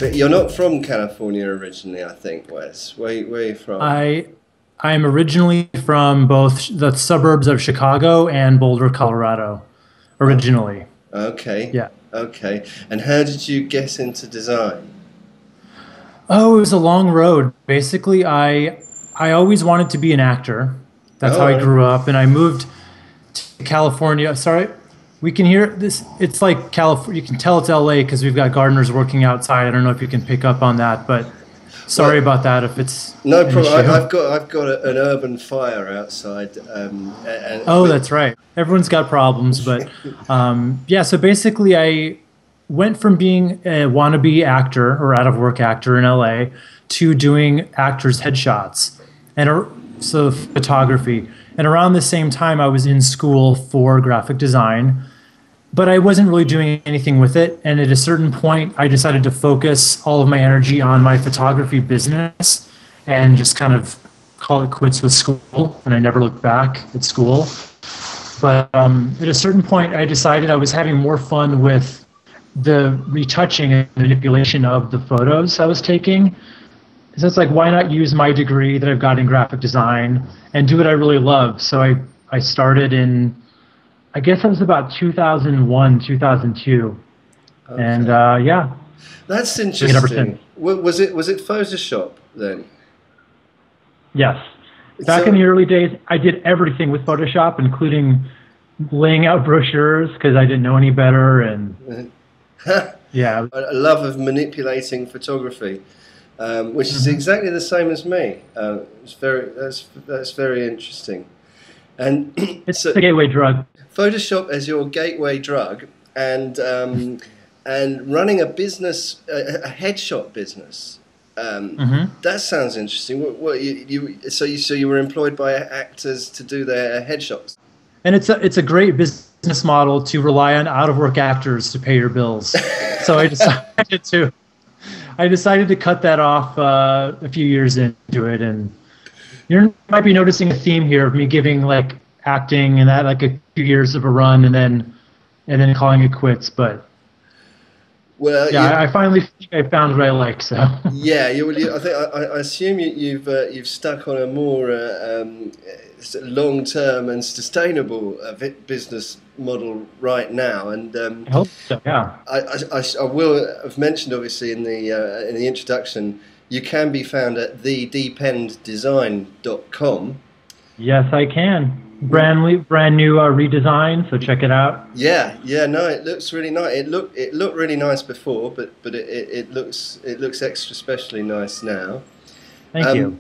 But you're not from California originally, I think, Wes. Where are you from? I'm originally from both the suburbs of Chicago and Boulder, Colorado. Originally, Okay, yeah. okay. And how did you get into design? Oh, it was a long road. Basically, I always wanted to be an actor. That's All how I right. grew up, and I moved to California. Sorry, we can hear this. It's like California. You can tell it's LA because we've got gardeners working outside. I don't know if you can pick up on that, but sorry Well, about that if it's no an problem. issue. I've got an urban fire outside, Oh, that's right. Everyone's got problems, but yeah. So basically, I went from being a wannabe actor or out of work actor in LA to doing actors' headshots and so photography. And around the same time, I was in school for graphic design, but I wasn't really doing anything with it. And at a certain point, I decided to focus all of my energy on my photography business and just kind of call it quits with school. And I never looked back at school. But at a certain point, I decided I was having more fun with the retouching and manipulation of the photos I was taking. So it's like, why not use my degree that I've got in graphic design and do what I really love? So I started in, I guess it was about 2001, 2002. And okay. yeah, That's doing it ever since. interesting. Was it Photoshop then? Yes. Back in So the early days, I did everything with Photoshop, including laying out brochures because I didn't know any better. And yeah. a love of manipulating photography, which is Mhm. exactly the same as me. That's very interesting. And It's so the gateway drug. Photoshop as your gateway drug, and running a business, a headshot business. Hmm. That sounds interesting. So you were employed by actors to do their headshots. And it's a great business model to rely on out of work actors to pay your bills. So I decided to cut that off a few years into it, and you might be noticing a theme here of me giving like acting and that like a few years of a run, and then calling it quits. But Well, yeah, you, I finally think I found what I like. So yeah, I think I assume you've stuck on a more long-term and sustainable business model right now, and I hope so. Yeah. I will have mentioned obviously in the introduction, you can be found at thedependdesign.com. Yes, I can. Brand new redesign. So check it out. Yeah, yeah, no, it looks really nice. It looked really nice before, but it looks extra specially nice now. Thank you. Um,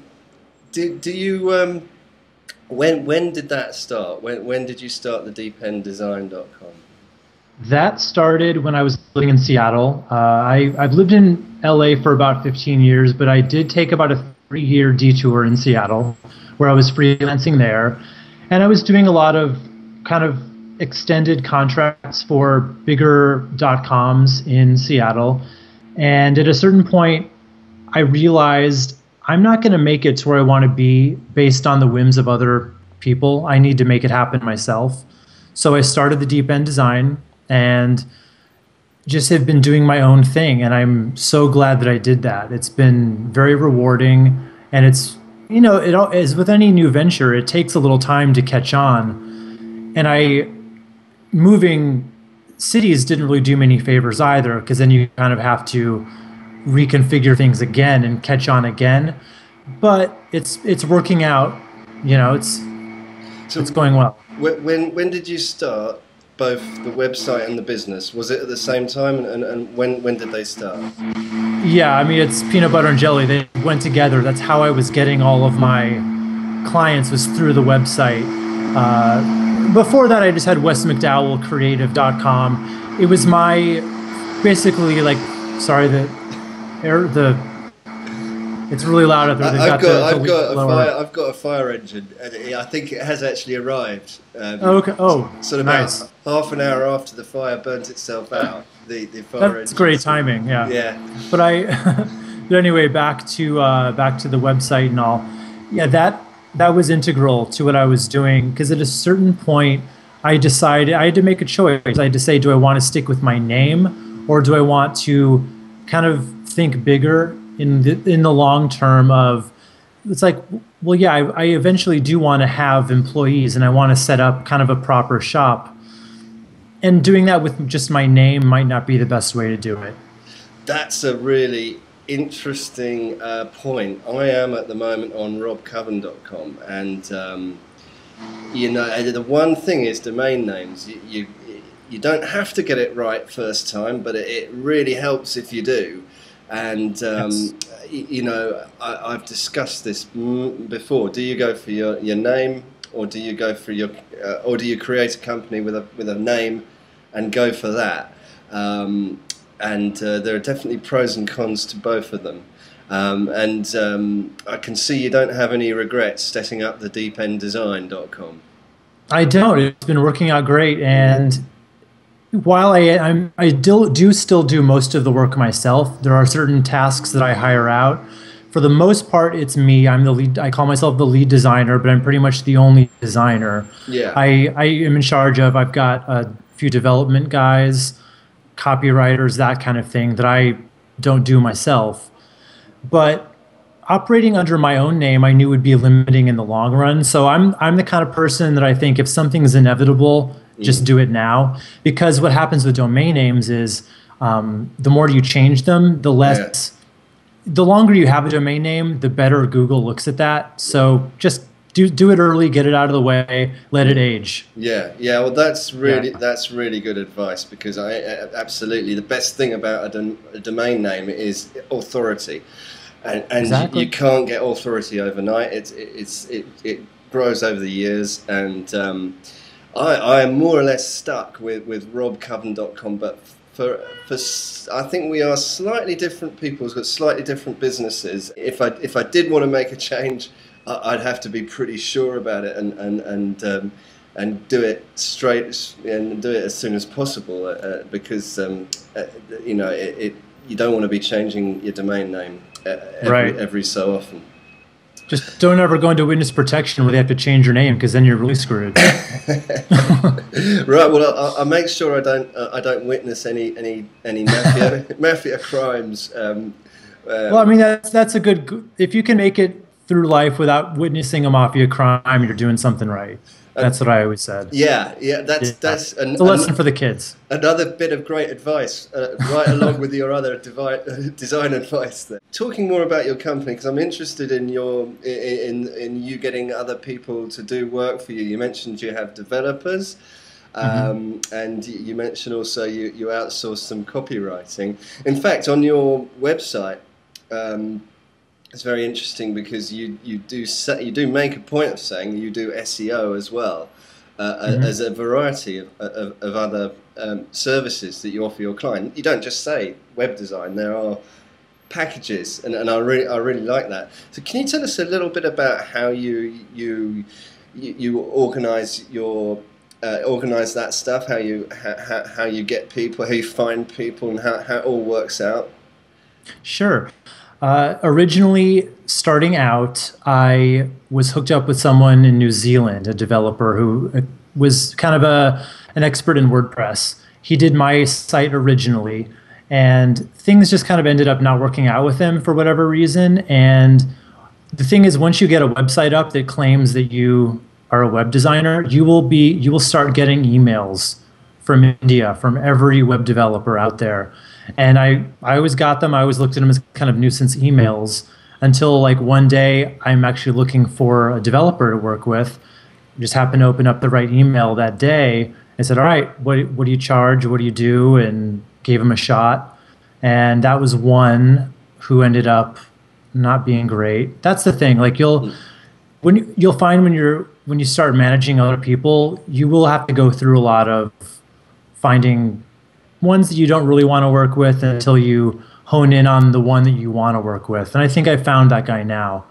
do you when did that start? When did you start the dependdesign.com? That started when I was living in Seattle. I've lived in LA for about 15 years, but I did take about a 3-year detour in Seattle where I was freelancing there. And I was doing a lot of kind of extended contracts for bigger .coms in Seattle. And at a certain point, I realized I'm not going to make it to where I want to be based on the whims of other people. I need to make it happen myself. So I started the Deep End Design and just have been doing my own thing. And I'm so glad that I did that. It's been very rewarding. And it all, as with any new venture, it takes a little time to catch on. And moving cities didn't really do me any favors either, because then you kind of have to reconfigure things again and catch on again. But it's working out. It's So going well. when did you start both the website and the business? Was it at the same time, and when did they start? Yeah, I mean, it's peanut butter and jelly. They went together. That's how I was getting all of my clients, was through the website. Before that, I just had Wes McDowell creative.com. It was my basically like, sorry, it's really loud out there. They've I've got got the I've leaf got a blower. fire I've got a fire engine, and I think it has actually arrived. Oh, okay. Oh, Sort of nice. about half an hour after the fire burnt itself out. The fire That's engine. great timing. Yeah. Yeah. But but anyway, back to the website and all. Yeah, that was integral to what I was doing, because at a certain point, I decided I had to make a choice. I had to say, do I want to stick with my name, or do I want to kind of think bigger in the long term of, it's like, well, yeah, I eventually do want to have employees and I want to set up kind of a proper shop. And doing that with just my name might not be the best way to do it. That's a really interesting point. I am at the moment on robcoven.com, and the one thing is domain names. You don't have to get it right first time, but it really helps if you do. And Yes. I've discussed this before. Do you go for your name, or do you go for or do you create a company with a name and go for that? There are definitely pros and cons to both of them. I can see you don't have any regrets setting up the deependdesign.com. I don't. It's been working out great. And while I do still do most of the work myself, there are certain tasks that I hire out. For the most part, it's me. I'm the lead. I call myself the lead designer, but I'm pretty much the only designer. Yeah. I am in charge of, I've got a few development guys, copywriters, that kind of thing that I don't do myself. But operating under my own name, I knew would be limiting in the long run. So I'm the kind of person that I think if something's inevitable, just do it now. Because what happens with domain names is the more you change them, the less, the longer you have a domain name, the better Google looks at that. So just do it early, get it out of the way, let it age. Yeah. Well, that's really good advice, because I absolutely, the best thing about a domain name is authority, and Exactly. you can't get authority overnight. It grows over the years, and I am more or less stuck with robcoven.com, but for I think we are slightly different people who've got slightly different businesses. If I did want to make a change, I'd have to be pretty sure about it and do it straight and do it as soon as possible, because you don't want to be changing your domain name every so often. Just don't ever go into witness protection where they have to change your name, because then you're really screwed. Right. Well, I'll make sure I don't witness any mafia crimes. Well, I mean, that's a good, if you can make it through life without witnessing a mafia crime, you're doing something right. That's what I always said. Yeah. That's It's a lesson for the kids. Another bit of great advice, right along with your other design advice there. Talking more about your company, because I'm interested in you getting other people to do work for you. You mentioned you have developers, and you mentioned also you outsource some copywriting. In fact, on your website, it's very interesting, because you do make a point of saying you do SEO as well, as a variety of other services that you offer your client. You don't just say web design; there are packages, and I really like that. So, can you tell us a little bit about how you organize organize that stuff? How you get people, how you find people, and how it all works out? Sure. Originally, starting out, I was hooked up with someone in New Zealand, a developer who was kind of an expert in WordPress. He did my site originally, and things just kind of ended up not working out with him for whatever reason. And the thing is, once you get a website up that claims that you are a web designer, you will start getting emails from India, from every web developer out there. And I always got them. I always looked at them as kind of nuisance emails, until like one day I'm actually looking for a developer to work with. Just happened to open up the right email that day. I said, all right, what do you charge? What do you do? And gave him a shot. And that was one who ended up not being great. That's the thing. Like you'll find when you start managing other people, you will have to go through a lot of finding ones that you don't really want to work with until you hone in on the one that you want to work with. And I think I found that guy now.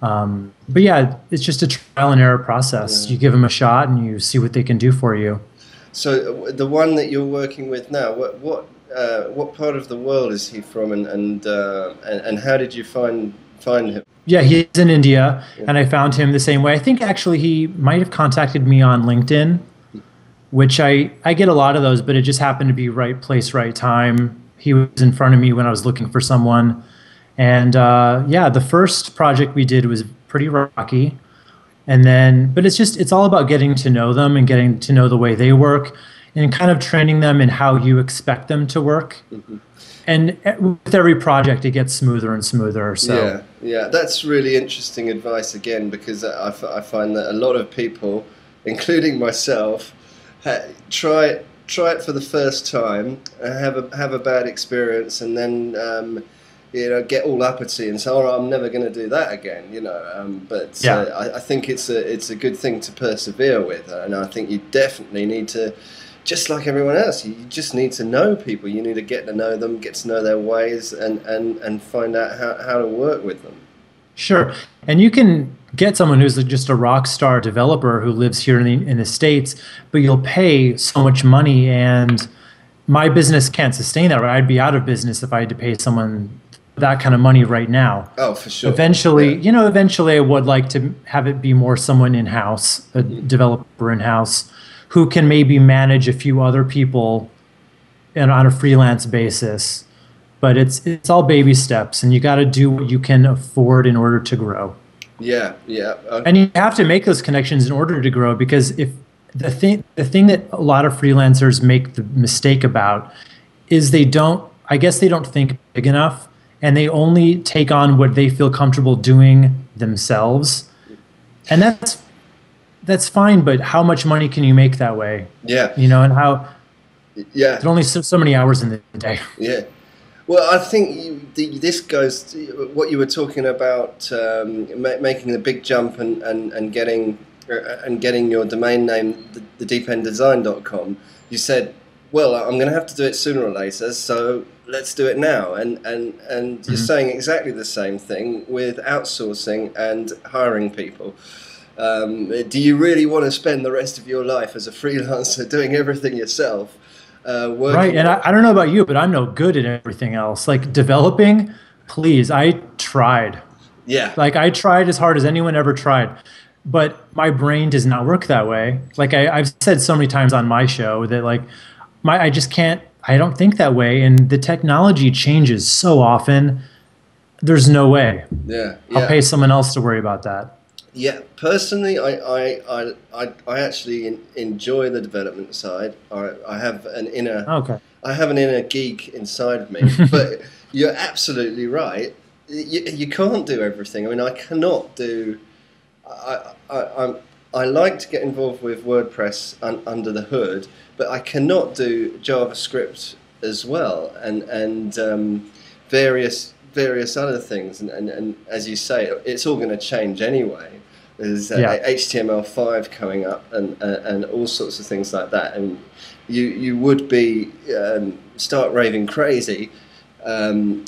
But yeah, it's just a trial and error process. Yeah. You give them a shot and you see what they can do for you. So the one that you're working with now, what part of the world is he from, and how did you find him? Yeah, he's in India, and I found him the same way. I think actually he might have contacted me on LinkedIn, which I get a lot of those, but it just happened to be right place, right time. He was in front of me when I was looking for someone. And yeah, the first project we did was pretty rocky. And then, but it's all about getting to know them and getting to know the way they work and kind of training them in how you expect them to work. Mm-hmm. And with every project, it gets smoother and smoother. So yeah, that's really interesting advice again, because I find that a lot of people, including myself, try it for the first time, have a bad experience, and then get all uppity and say, "Oh, I'm never going to do that again." But I think it's a good thing to persevere with, and I think you definitely need to. Just like everyone else, you just need to know people. You need to get to know them, get to know their ways, and find out how to work with them. Sure. And you can get someone who's just a rock star developer who lives here in the States, but you'll pay so much money, and my business can't sustain that. Right? I'd be out of business if I had to pay someone that kind of money right now. Oh, for sure. Eventually, eventually I would like to have it be more someone in-house, a developer in-house, who can maybe manage a few other people and on a freelance basis. But it's all baby steps, and you got to do what you can afford in order to grow. Yeah. And you have to make those connections in order to grow, because if the thing that a lot of freelancers make the mistake about is they don't think big enough, and they only take on what they feel comfortable doing themselves. And that's fine, but how much money can you make that way? Yeah. And how? Yeah. There's only so many hours in the day. Yeah. Well, I think this goes to what you were talking about, making the big jump and getting your domain name, thedeependdesign.com. You said, well, I'm going to have to do it sooner or later, so let's do it now. And you're saying exactly the same thing with outsourcing and hiring people. Do you really want to spend the rest of your life as a freelancer doing everything yourself? Right, and I don't know about you, but I'm no good at everything else. Like developing, please, I tried. Yeah. Like I tried as hard as anyone ever tried, but my brain does not work that way. Like I've said so many times on my show that I just can't, I don't think that way. And the technology changes so often, there's no way. Yeah. I'll pay someone else to worry about that. Yeah, personally, I actually enjoy the development side. I have an inner geek inside of me. But you're absolutely right. You can't do everything. I mean, I cannot do. I like to get involved with WordPress under the hood, but I cannot do JavaScript as well, and various other things. And as you say, it's all going to change anyway. There's HTML5 coming up and all sorts of things like that, and you would be start raving crazy to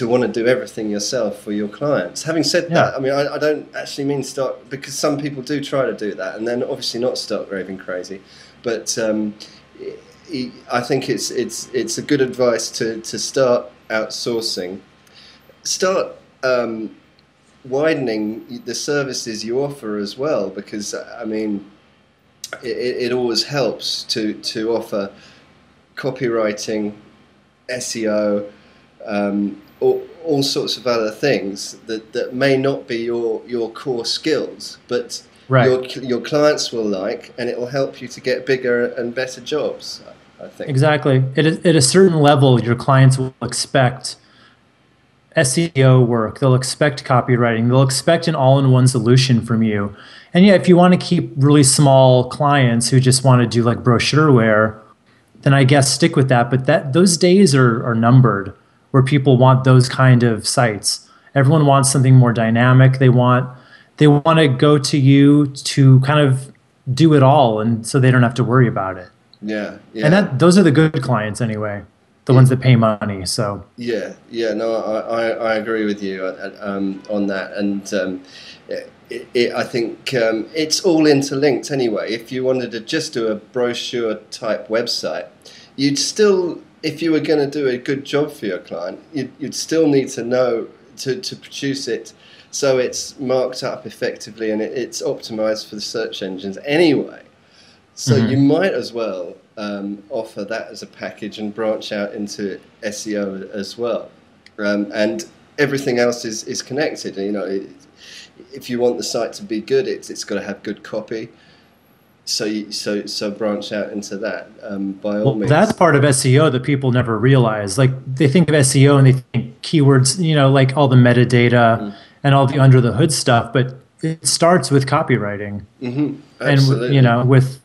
want to do everything yourself for your clients. Having said that, I mean, I don't actually mean start, because some people do try to do that and then obviously not start raving crazy, but I think it's a good advice to start outsourcing. Start widening the services you offer as well, because I mean it always helps to offer copywriting, SEO, all sorts of other things that may not be your core skills, but your clients will like, and it will help you to get bigger and better jobs, I think. Exactly. At a certain level, your clients will expect SEO work, they'll expect copywriting, they'll expect an all-in-one solution from you. And if you want to keep really small clients who just want to do like brochureware, then I guess stick with that. But those days are numbered, where people want those kind of sites. Everyone wants something more dynamic. They want to go to you to kind of do it all, and so they don't have to worry about it. Yeah. And those are the good clients anyway. The ones that pay money. So no, I agree with you on that, and I think it's all interlinked anyway. If you wanted to just do a brochure type website, you'd still, if you were going to do a good job for your client, you'd still need to know to produce it so it's marked up effectively and it's optimized for the search engines anyway. So you might as well offer that as a package and branch out into SEO as well. And everything else is connected. You know, if you want the site to be good, it's got to have good copy. So branch out into that by all means. That's part of SEO that people never realize. Like they think of SEO and they think keywords, you know, like all the metadata and all the under the hood stuff, but it starts with copywriting and, you know, with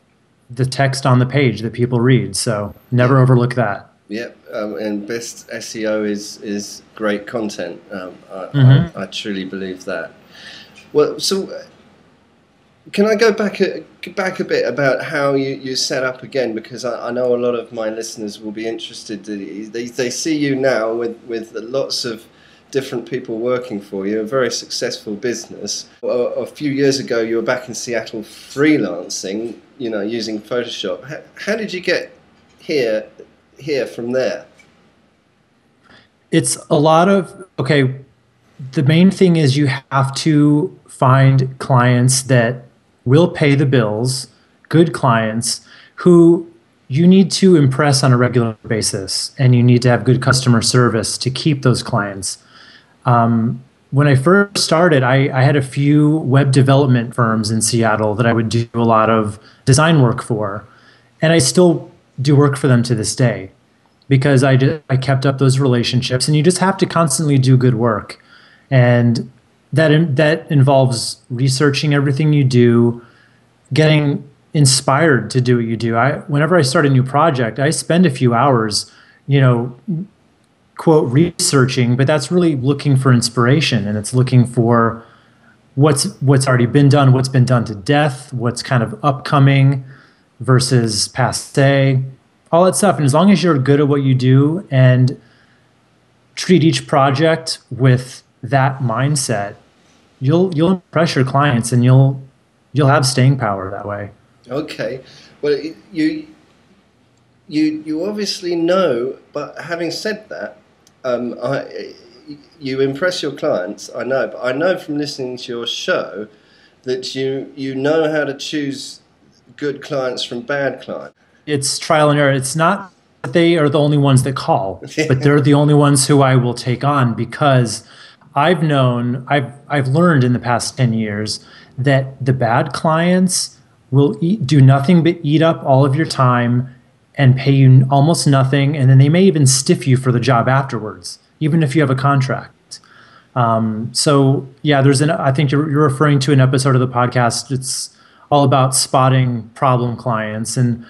the text on the page that people read. So never overlook that. Yeah, and best SEO is great content. I truly believe that. Well, so can I go back a bit about how you set up again? Because I know a lot of my listeners will be interested. They see you now with lots of different people working for you, a very successful business. A few years ago, you were back in Seattle freelancing, you know, using Photoshop. How did you get here from there? It's a lot of, okay, the main thing is you have to find clients that will pay the bills, good clients who you need to impress on a regular basis, and you need to have good customer service to keep those clients. When I first started, I had a few web development firms in Seattle that I would do a lot of design work for, and I still do work for them to this day because I kept up those relationships, and you just have to constantly do good work. And that involves researching everything you do, getting inspired to do what you do. Whenever I start a new project, I spend a few hours, you know, quote, researching, but that's really looking for inspiration, and it's looking for what's already been done, what's been done to death, what's kind of upcoming versus passe, all that stuff. And as long as you're good at what you do and treat each project with that mindset, you'll impress your clients, and you'll have staying power that way. Okay, well, you obviously know, but having said that, you impress your clients. I know, but I know from listening to your show that you know how to choose good clients from bad clients. It's trial and error. It's not that they are the only ones that call, but they're the only ones who I will take on, because I've learned in the past 10 years that the bad clients will do nothing but eat up all of your time and pay you almost nothing, and then they may even stiff you for the job afterwards, even if you have a contract. So yeah, I think you're referring to an episode of the podcast. It's all about spotting problem clients, and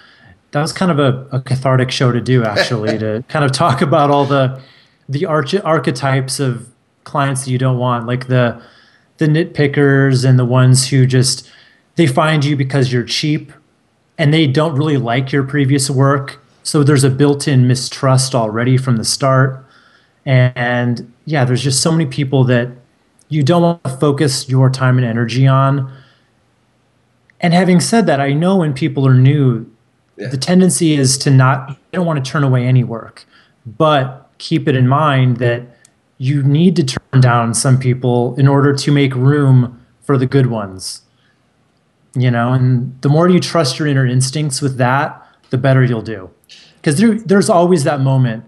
that was kind of a cathartic show to do, actually, to kind of talk about all the archetypes of clients that you don't want, like the nitpickers and the ones who just, they find you because you're cheap and they don't really like your previous work. So there's a built-in mistrust already from the start. And yeah, there's just so many people that you don't want to focus your time and energy on. And having said that, I know when people are new, the tendency is to they don't want to turn away any work, but keep it in mind that you need to turn down some people in order to make room for the good ones, you know, and the more you trust your inner instincts with that, the better you'll do. Because there's always that moment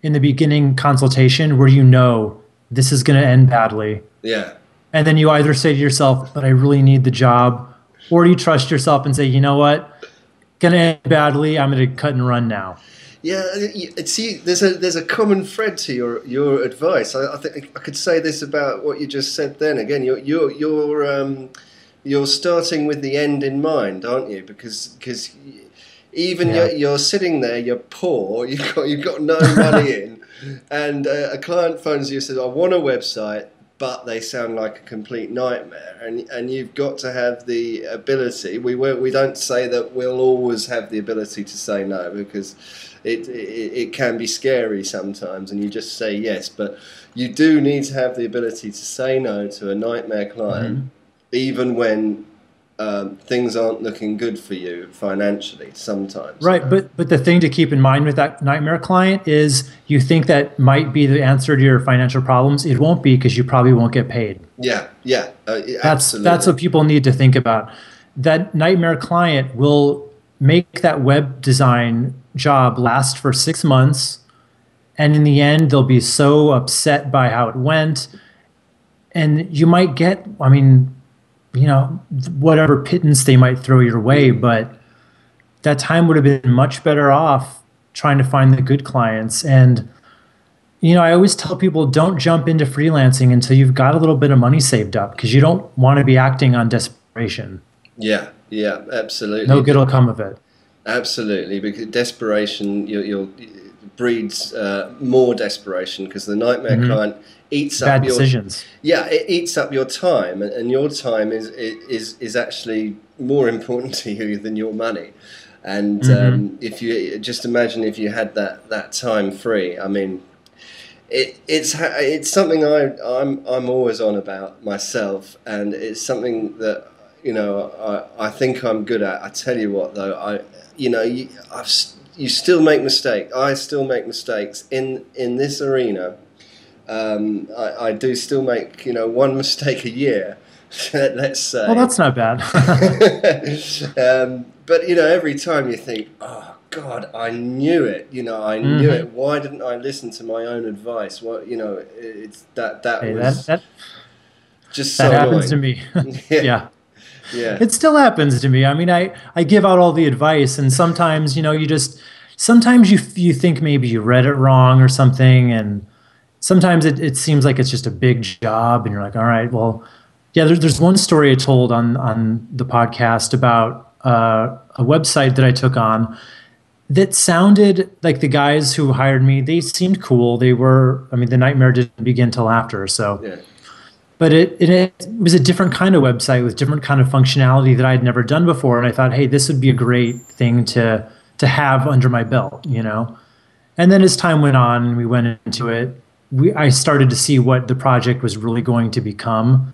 in the beginning consultation where you know this is going to end badly. Yeah. And then you either say to yourself, but I really need the job, or you trust yourself and say, you know what, going to end badly, I'm going to cut and run now. Yeah, see, there's a common thread to your advice. I think I could say this about what you just said. Then again, you're starting with the end in mind, aren't you? Because even you're sitting there, you're poor, you've got no money in, and a client phones you and says, "I want a website," but they sound like a complete nightmare, and you've got to have the ability. We don't say that we'll always have the ability to say no, because it can be scary sometimes, and you just say yes. But you do need to have the ability to say no to a nightmare client, even when things aren't looking good for you financially sometimes. Right, but the thing to keep in mind with that nightmare client is you think that might be the answer to your financial problems. It won't be, because you probably won't get paid. Absolutely. That's what people need to think about. That nightmare client will make that web design job last for 6 months, and in the end they'll be so upset by how it went, and you might get, I mean, whatever pittance they might throw your way, but that time would have been much better off trying to find the good clients. And I always tell people, don't jump into freelancing until you've got a little bit of money saved up, because you don't want to be acting on desperation. Yeah, absolutely. No good will come of it. Absolutely, because desperation you'll breeds more desperation, because the nightmare client eats Bad up your decisions. Yeah, it eats up your time, and your time is actually more important to you than your money. And if you just imagine if you had that time free, I mean, it's something I'm always on about myself, and it's something that I think I'm good at. I tell you what, though, you still make mistakes. I still make mistakes in this arena. I do still make one mistake a year, let's say. Well, that's not bad. But every time you think, oh God, I knew it. I knew it. Why didn't I listen to my own advice? What it's that was just so that happens annoying. to me. Yeah. Yeah. It still happens to me. I mean, I give out all the advice, and sometimes sometimes you think maybe you read it wrong or something, and sometimes it seems like it's just a big job, and you're like, all right, well, yeah. There's one story I told on the podcast about a website that I took on that sounded like the guys who hired me. They seemed cool. They were. I mean, the nightmare didn't begin till after. So. Yeah. But it was a different kind of website with different kind of functionality that I had never done before, and I thought, hey, this would be a great thing to have under my belt, And then as time went on, and we went into it, I started to see what the project was really going to become,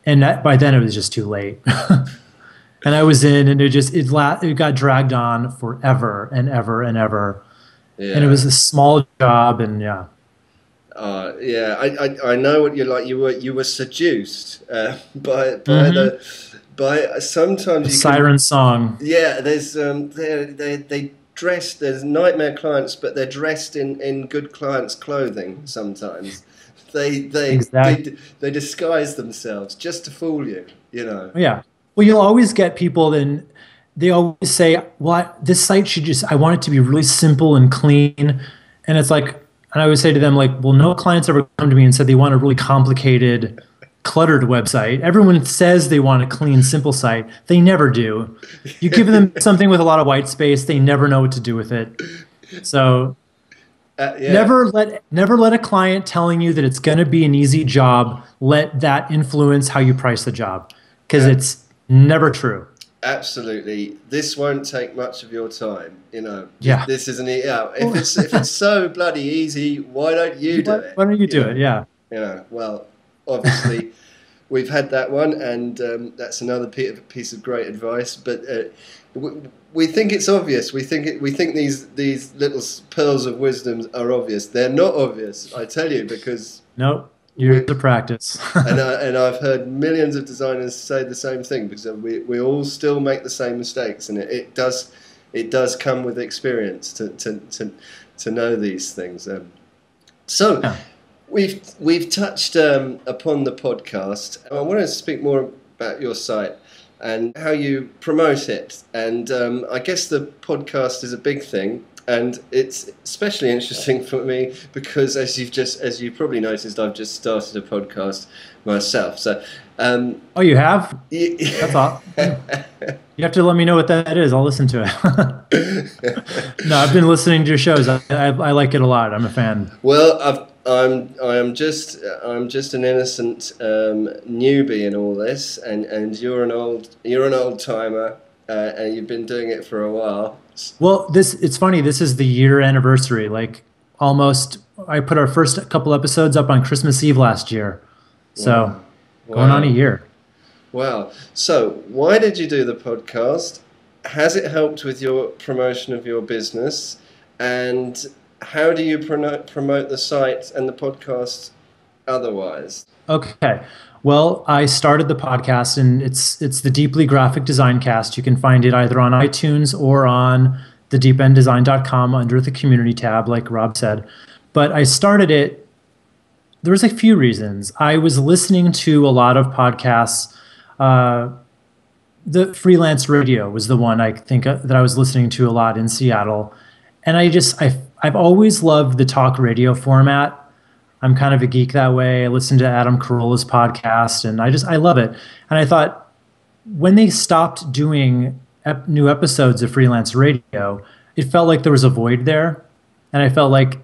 and by then it was just too late. And I was in, and it got dragged on forever and ever and ever, and it was a small job, and yeah. I know what you're like. You were seduced by sometimes the siren song. Yeah, there's they dress. There's nightmare clients, but they're dressed in good clients' clothing. Sometimes they disguise themselves just to fool you. Yeah. Well, you'll always get people, and they always say, "Well, this site I want it to be really simple and clean," and it's like. And I would say to them, like, well, no clients ever come to me and said they want a really complicated, cluttered website. Everyone says they want a clean, simple site. They never do. You give them something with a lot of white space, they never know what to do with it. So never let a client telling you that it's going to be an easy job, let that influence how you price the job, because it's never true. Absolutely, this won't take much of your time. Yeah. This isn't it. Yeah. If it's so bloody easy, why don't you do it? Why don't you do it? Yeah. Well, obviously, we've had that one, and that's another piece of great advice. But we think it's obvious. We think these little pearls of wisdom are obvious. They're not obvious, I tell you, because nope. Years of practice. and I've heard millions of designers say the same thing, because we all still make the same mistakes, and it does come with experience to know these things. We've touched upon the podcast. I want to speak more about your site and how you promote it, and I guess the podcast is a big thing. And it's especially interesting for me because, as you probably noticed, I've just started a podcast myself. So, oh, you have? That's awesome. You have to let me know what that is. I'll listen to it. No, I've been listening to your shows. I like it a lot. I'm a fan. Well, I'm just an innocent newbie in all this, and you're an old timer, and you've been doing it for a while. Well, it's funny. This is the year anniversary. Like almost, I put our first couple episodes up on Christmas Eve last year. So going on a year. Wow. So why did you do the podcast? Has it helped with your promotion of your business? And how do you promote the site and the podcast otherwise? Okay. Well, I started the podcast, and it's the Deeply Graphic Design Cast. You can find it either on iTunes or on thedeependdesign.com under the community tab, like Rob said. But I started it. There was a few reasons. I was listening to a lot of podcasts. The freelance radio was the one I think that I was listening to a lot in Seattle, and I've always loved the talk radio format. I'm kind of a geek that way. I listen to Adam Carolla's podcast, and I love it. And I thought, when they stopped doing new episodes of freelance radio, it felt like there was a void there, and I felt like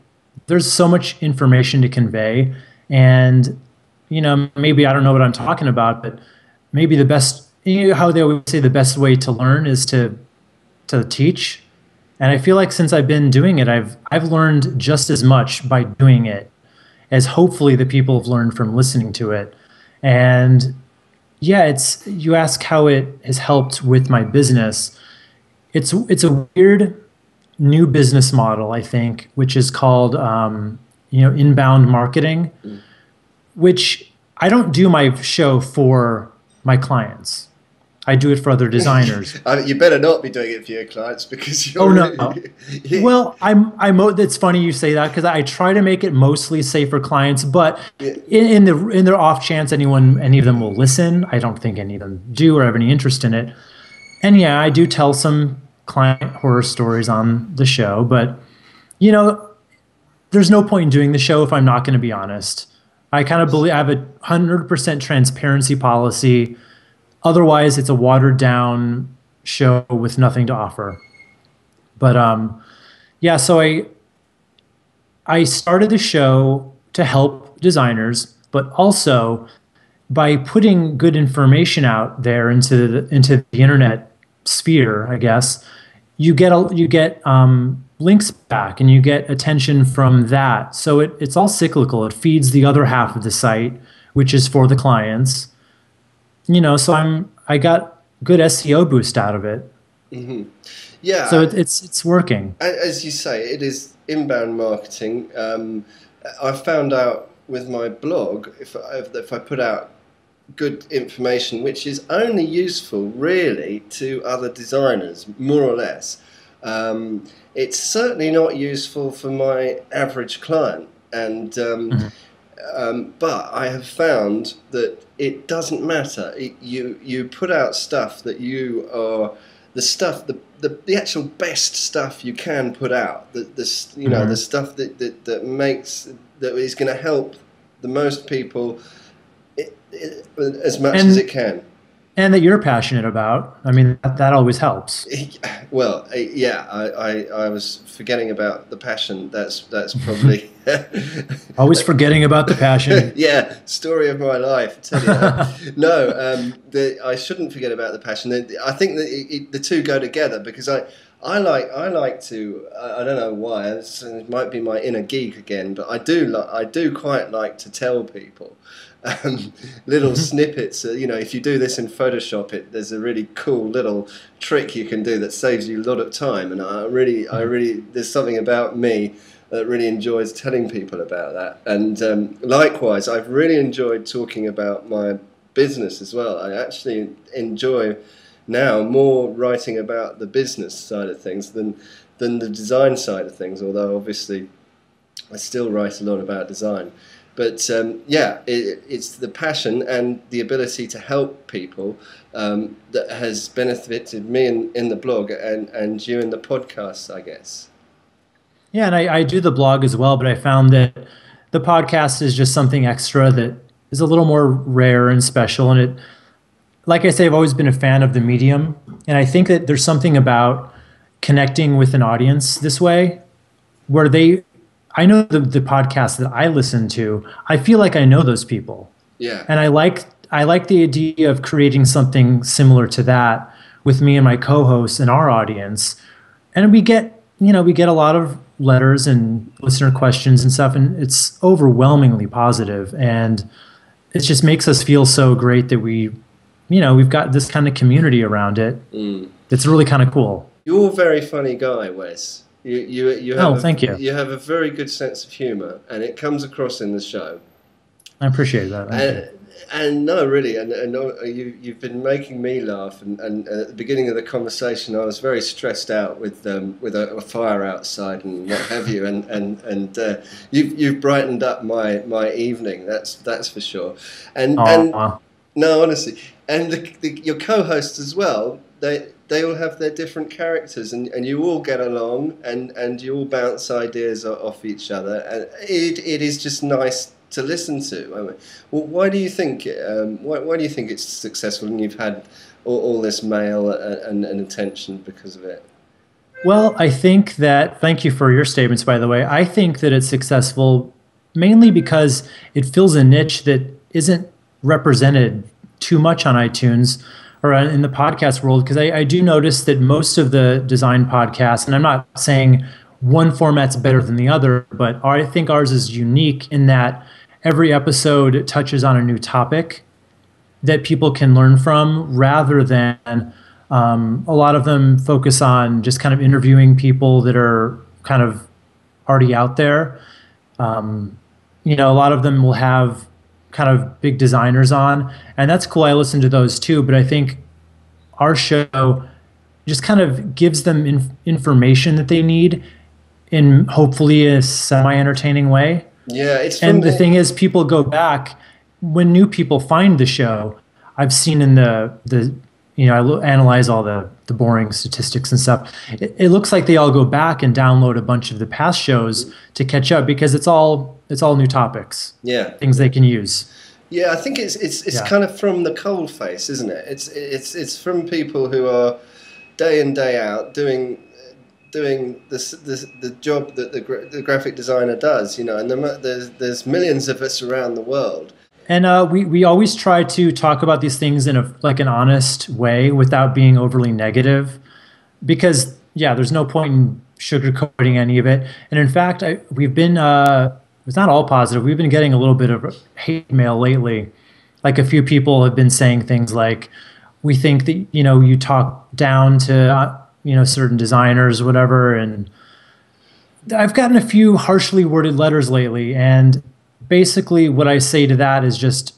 there's so much information to convey. And maybe I don't know what I'm talking about, but maybe the best, how they always say the best way to learn is to teach. And I feel like since I've been doing it, I've learned just as much by doing it as hopefully the people have learned from listening to it. And yeah, you ask how it has helped with my business. It's a weird new business model, I think, which is called inbound marketing, which I don't do my show for my clients. I do it for other designers. You better not be doing it for your clients, because you're... Oh, no. Yeah. Well, it's funny you say that, because I try to make it mostly safe for clients, but in their off chance any of them will listen, I don't think any of them do or have any interest in it. And yeah, I do tell some client horror stories on the show, but there's no point in doing the show if I'm not going to be honest. I kind of believe I have a 100% transparency policy. Otherwise, it's a watered down show with nothing to offer. But so I started the show to help designers, but also by putting good information out there into the internet sphere, I guess, you get links back, and you get attention from that. So it's all cyclical. It feeds the other half of the site, which is for the clients. So I got good SEO boost out of it. Mm-hmm. Yeah. So it's working. As you say, it is inbound marketing. I found out with my blog, if I put out good information, which is only useful really to other designers, more or less, it's certainly not useful for my average client. And but I have found that it doesn't matter. You put out stuff that you are the actual best stuff you can put out. The stuff that is going to help the most people as much as it can. And that you're passionate about. I mean, that always helps. Well, yeah, I was forgetting about the passion. That's probably... Always forgetting about the passion. Yeah, story of my life, I tell you that. No, I shouldn't forget about the passion. I think that the two go together, because I like to, I don't know why, it might be my inner geek again, but I do quite like to tell people little snippets. If you do this in Photoshop, there's a really cool little trick you can do that saves you a lot of time. And I really, there's something about me that really enjoys telling people about that. And likewise, I've really enjoyed talking about my business as well. I actually enjoy now more writing about the business side of things than the design side of things, although obviously I still write a lot about design. But it's the passion and the ability to help people that has benefited me in the blog and you in the podcast, I guess. Yeah, and I do the blog as well, but I found that the podcast is just something extra that is a little more rare and special. And it, like I say, I've always been a fan of the medium, and I think that there's something about connecting with an audience this way, where I know the podcasts that I listen to, I feel like I know those people. Yeah. And I like the idea of creating something similar to that with me and my co-hosts and our audience. And we get a lot of letters and listener questions and stuff, and it's overwhelmingly positive, and it just makes us feel so great that we've got this kind of community around it. It's really kind of cool. You're a very funny guy, Wes. You have thank you. You have a very good sense of humour, and it comes across in the show. I appreciate that. And no, really, and you've been making me laugh. And at the beginning of the conversation, I was very stressed out with a fire outside and what have you. And you've brightened up my evening. That's for sure. And no, honestly, and your co-hosts as well. They all have their different characters, and you all get along, and you all bounce ideas off each other, and it is just nice to listen to. I mean, well, why do you think why do you think it's successful, and you've had all this mail and attention because of it? Well, I think that, thank you for your statements, by the way. I think that it's successful mainly because it fills a niche that isn't represented too much on iTunes or in the podcast world, because I do notice that most of the design podcasts, and I'm not saying one format's better than the other, but I think ours is unique in that every episode touches on a new topic that people can learn from, rather than a lot of them focus on just kind of interviewing people that are kind of already out there. A lot of them will have kind of big designers on, and that's cool. I listen to those too, but I think our show just kind of gives them information that they need in hopefully a semi-entertaining way. Yeah, and the thing is, people go back when new people find the show. I've seen in I analyze all the boring statistics and stuff. It looks like they all go back and download a bunch of the past shows to catch up, because it's all new topics. Yeah, things they can use. Yeah, I think it's kind of from the cold face, isn't it? It's from people who are day in day out doing the job that the graphic designer does, and there's millions of us around the world. And we always try to talk about these things in an honest way without being overly negative, because there's no point in sugarcoating any of it. And in fact, we've been it's not all positive. We've been getting a little bit of hate mail lately. Like, a few people have been saying things like, "We think that you talk down to certain designers, whatever." And I've gotten a few harshly worded letters lately, and basically what I say to that is just,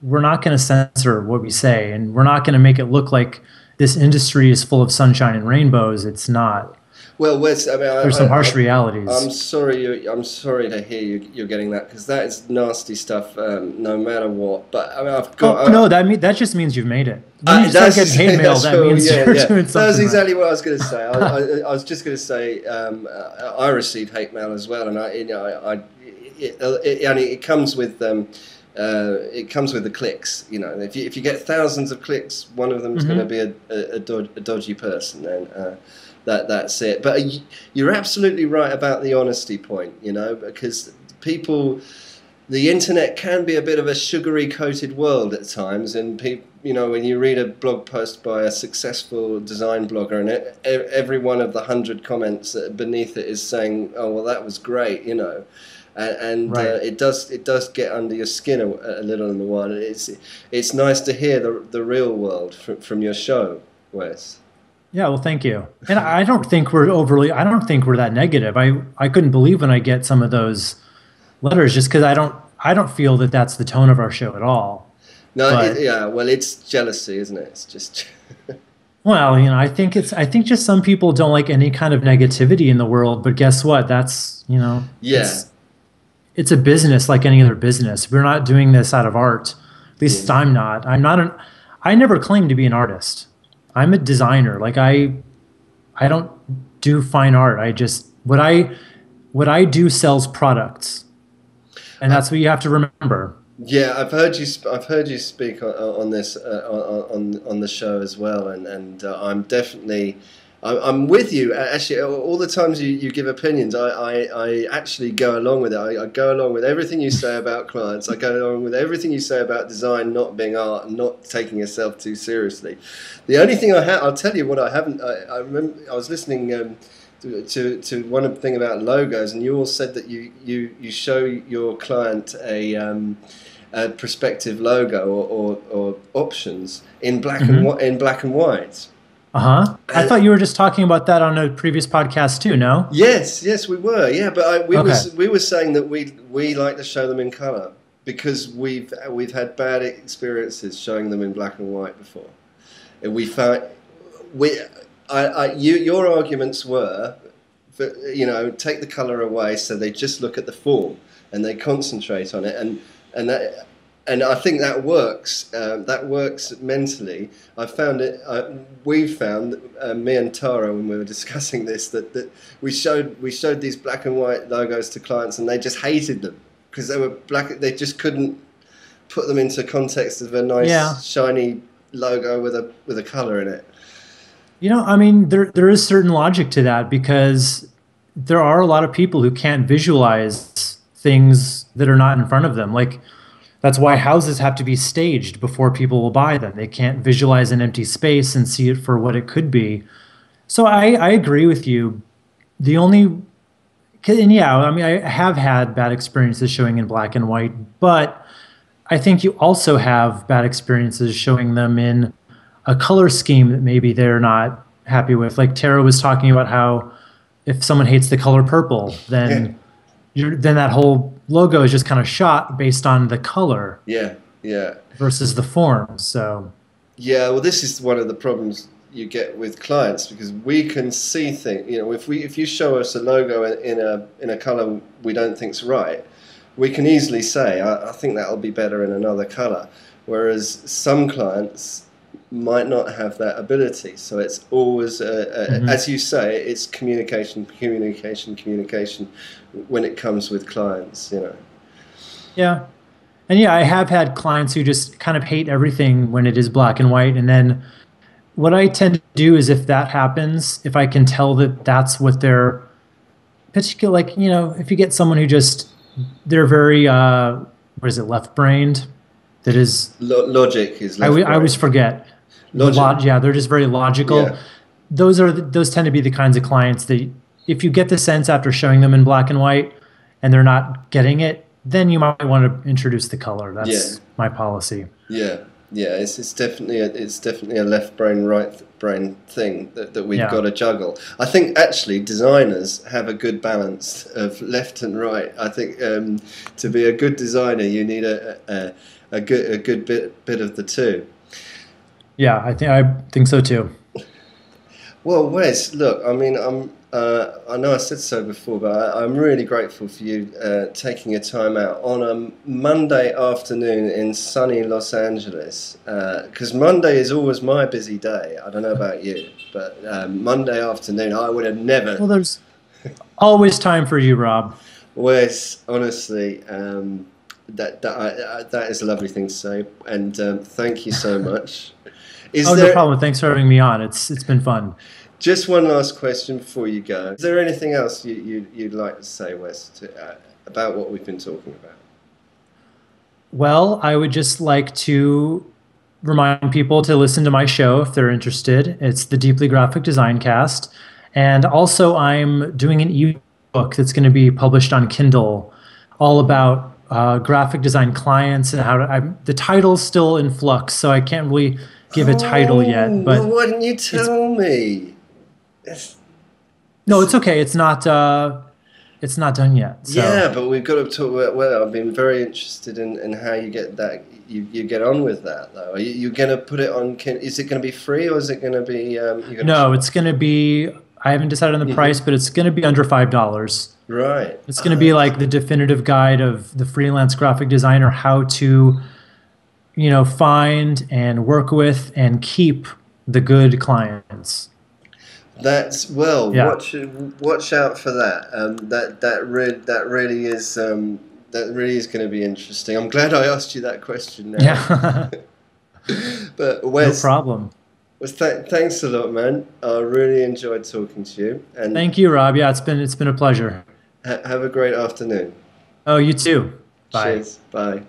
we're not going to censor what we say, and we're not going to make it look like this industry is full of sunshine and rainbows. It's not. Well, Wes, there's some harsh realities. I'm sorry. I'm sorry to hear you're getting that, because that is nasty stuff. No matter what, but I've got. That just means you've made it. When you start getting hate mail, that means you're doing something. That's exactly what I was going to say. I was just going to say I receive hate mail as well, and it comes with the clicks. If you get thousands of clicks, one of them is going to be a dodgy person, and that's it. But you're absolutely right about the honesty point, because the internet can be a bit of a sugary coated world at times, and when you read a blog post by a successful design blogger, and every one of the 100 comments beneath it is saying, "Oh, well, that was great," and right. It does get under your skin a little in the while. It's nice to hear the real world from your show, Wes. Yeah, well, thank you. And I don't think we're that negative. I couldn't believe when I get some of those letters, just because I don't feel that that's the tone of our show at all. No, well, it's jealousy, isn't it? It's just. Well, I think just some people don't like any kind of negativity in the world. But guess what? That's it's a business like any other business. We're not doing this out of art. At least I'm not. I never claimed to be an artist. I'm a designer. Like, I don't do fine art. What I do sells products, and that's what you have to remember. Yeah, I've heard you speak on this on the show as well, and I'm definitely. I'm with you. Actually, all the times you give opinions, I actually go along with it. I go along with everything you say about clients. I go along with everything you say about design not being art and not taking yourself too seriously. The only thing I'll tell you what I haven't. I remember I was listening to one thing about logos, and you all said that you show your client a prospective logo or options in black and white. Uh-huh. I thought you were just talking about that on a previous podcast too, no? Yes, we were. Yeah, but we were saying that we like to show them in color. because we've had bad experiences showing them in black and white before. And we found your arguments were, you know, take the color away so they just look at the form and they concentrate on it, and I think that works. That works mentally. I found it. We found, me and Tara, when we were discussing this, that we showed these black and white logos to clients, and they just hated them because they were black. They just couldn't put them into context of a nice shiny logo with a color in it. You know, I mean, there is certain logic to that, because there are a lot of people who can't visualize things that are not in front of them. Like, that's why houses have to be staged before people will buy them. They can't visualize an empty space and see it for what it could be. So I agree with you. And yeah, I mean, I have had bad experiences showing in black and white, but I think you also have bad experiences showing them in a color scheme that maybe they're not happy with. Like Tara was talking about how if someone hates the color purple, then then that whole logo is just kind of shot based on the color. Yeah. Versus the form. So. Yeah, well, this is one of the problems you get with clients, because we can see things. You know, if you show us a logo in a color we don't think's right, we can easily say, I think that'll be better in another color. Whereas some clients might not have that ability. So it's always, as you say, it's communication when it comes with clients, you know. Yeah. And yeah, I have had clients who just kind of hate everything when it is black and white. And then what I tend to do is, if that happens, if I can tell that that's what they're particular, like, you know, if you get someone who just, they're very, left-brained? That is... Logic is left-brained. I always forget. Yeah, they're just very logical. Yeah. Those tend to be the kinds of clients that, if you get the sense after showing them in black and white and they're not getting it, then you might want to introduce the color. That's my policy. Yeah, it's definitely a left brain, right brain thing that we've got to juggle. I think actually designers have a good balance of left and right. I think to be a good designer, you need a good bit of the two. Yeah, I think so too. Well, Wes, look, I mean, I know I said so before, but I'm really grateful for you taking your time out on a Monday afternoon in sunny Los Angeles, because Monday is always my busy day. I don't know about you, but Monday afternoon, I would have never... Well, there's always time for you, Rob. Wes, honestly, that is a lovely thing to say, and thank you so much. No problem. Thanks for having me on. It's been fun. Just one last question before you go. Is there anything else you'd like to say, Wes, about what we've been talking about? Well, I would just like to remind people to listen to my show if they're interested. It's the Deeply Graphic Design Cast. And also I'm doing an ebook that's going to be published on Kindle, all about graphic design clients and how to... the title's still in flux, so I can't really give a title yet. But well, why didn't you tell me? No, it's okay. It's not done yet. So. Yeah, but we've got to talk about. Well, I've been very interested in how you get that. You get on with that though. Are you going to put it on? Is it going to be free, or is it going to be? No, it's going to be. I haven't decided on the price, but it's going to be under $5. Right. It's going to be like the definitive guide of the freelance graphic designer, how to, find and work with and keep the good clients. That's watch out for that. That really is going to be interesting. I'm glad I asked you that question now. Yeah. But Wes, no problem. Well, thanks a lot, man. I really enjoyed talking to you. And thank you, Rob. Yeah, it's been a pleasure. Have a great afternoon. Oh, you too. Bye. Cheers. Bye.